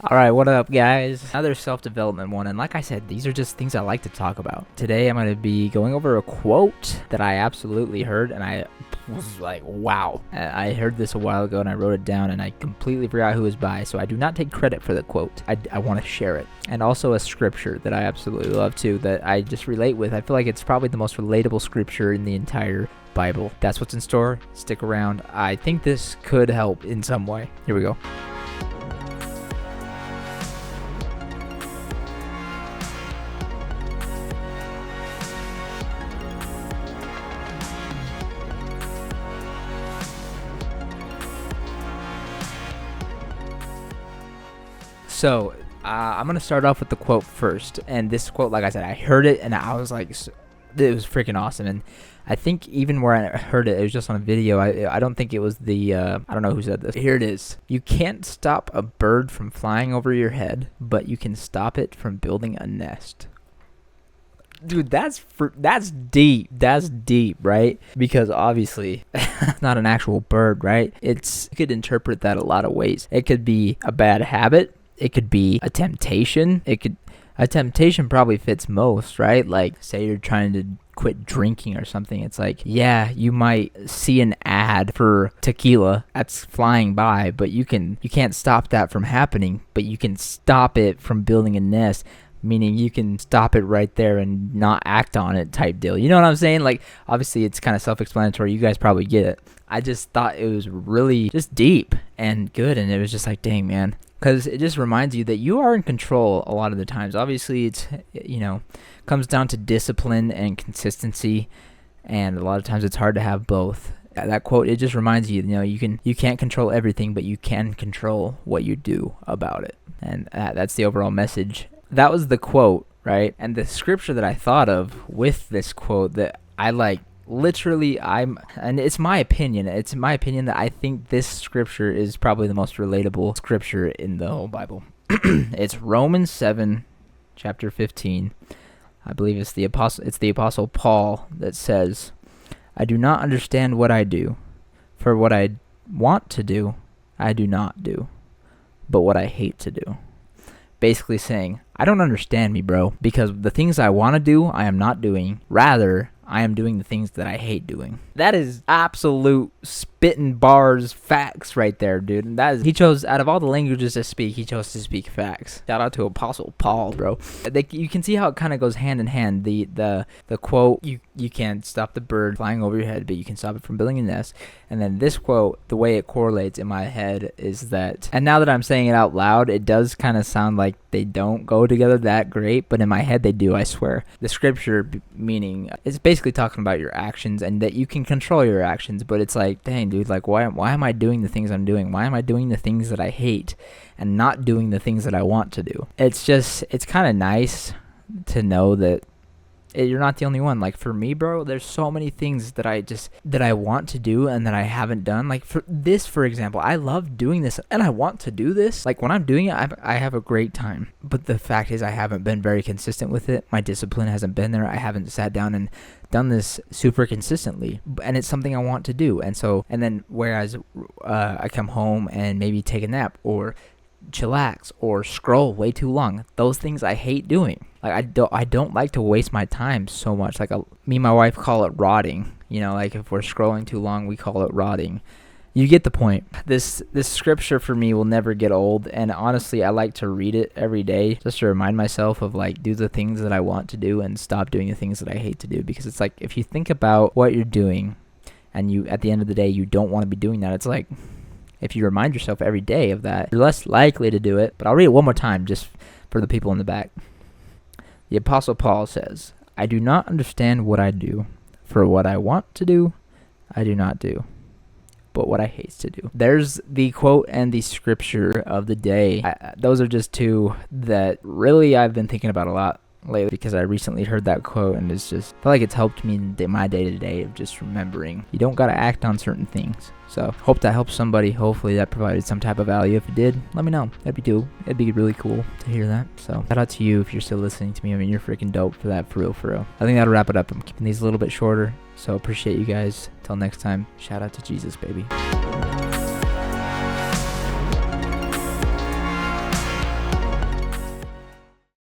All right, what up, guys? Another self-development one, and like I said, these are just things I like to talk about. Today, I'm going to be going over a quote that I absolutely heard, and I was like, wow. I heard this a while ago, and I wrote it down, and I completely forgot who it was by, so I do not take credit for the quote. I want to share it. And also a scripture that I absolutely love, too, that I just relate with. I feel like it's probably the most relatable scripture in the entire Bible. That's what's in store. Stick around. I think this could help in some way. Here we go. So, I'm going to start off with the quote first. And this quote, like I said, I heard it and I was like, it was freaking awesome. And I think even where I heard it, it was just on a video. I don't think it was I don't know who said this. Here it is. You can't stop a bird from flying over your head, but you can stop it from building a nest. Dude, that's deep. That's deep, right? Because obviously, it's not an actual bird, right? You could interpret that a lot of ways. It could be a bad habit. It could be a temptation. A temptation probably fits most, right? Like, say you're trying to quit drinking or something. It's like, yeah, you might see an ad for tequila that's flying by, but you can't stop that from happening, but you can stop it from building a nest. Meaning you can stop it right there and not act on it type deal. You know what I'm saying? Like, obviously it's kind of self-explanatory. You guys probably get it. I just thought it was really just deep and good. And it was just like, dang, man. Because it just reminds you that you are in control a lot of the times. Obviously, it's, comes down to discipline and consistency. And a lot of times it's hard to have both. That quote, it just reminds you, you can't control everything, but you can control what you do about it. And that's the overall message. That was the quote, right? And the scripture that I thought of with this quote that I like, literally, and it's my opinion. It's my opinion that I think this scripture is probably the most relatable scripture in the whole Bible. It's Romans 7, chapter 15. I believe it's the apostle Paul that says, I do not understand what I do, for what I want to do, I do not do, but what I hate to do. Basically saying, I don't understand me, bro, because the things I want to do, I am not doing. Rather, I am doing the things that I hate doing. That is absolute spitting bars facts right there, dude. He chose, out of all the languages to speak, he chose to speak facts. Shout out to Apostle Paul, bro. You can see how it kind of goes hand in hand. The quote, you can't stop the bird flying over your head, but you can stop it from building a nest. And then this quote, the way it correlates in my head is that, and now that I'm saying it out loud, it does kind of sound like they don't go together that great, but in my head they do, I swear. The scripture meaning, it's basically talking about your actions and that you can control your actions, but it's like, dang, dude, like why am I doing the things I'm doing? Why am I doing the things that I hate and not doing the things that I want to do? It's kind of nice to know that you're not the only one. Like, for me, bro, there's so many things that I want to do and that I haven't done. Like, for example, I love doing this and I want to do this. Like, when I'm doing it, I have a great time. But the fact is, I haven't been very consistent with it. My discipline hasn't been there. I haven't sat down and done this super consistently, and it's something I want to do. And then whereas I come home and maybe take a nap or chillax or scroll way too long, those things I hate doing. Like, I don't like to waste my time so much. Like, me and my wife call it rotting. Like, if we're scrolling too long, we call it rotting. You get the point. This scripture for me will never get old, and honestly, I like to read it every day just to remind myself of, like, do the things that I want to do and stop doing the things that I hate to do. Because it's like, if you think about what you're doing and you, at the end of the day, you don't want to be doing that, it's like, if you remind yourself every day of that, you're less likely to do it. But I'll read it one more time just for the people in the back. The Apostle Paul says, I do not understand what I do, for what I want to do, I do not do, but what I hate to do. There's the quote and the scripture of the day. Those are just two that really I've been thinking about a lot lately, because I recently heard that quote and it's just, I feel like it's helped me in my day-to-day of just remembering you don't got to act on certain things. So hope that helps somebody. Hopefully that provided some type of value. If it did, let me know. It'd be really cool to hear that. So shout out to you if you're still listening to me. I mean, you're freaking dope for that, for real. I think that'll wrap it up. I'm keeping these a little bit shorter, so appreciate you guys. Till next time, shout out to Jesus, baby.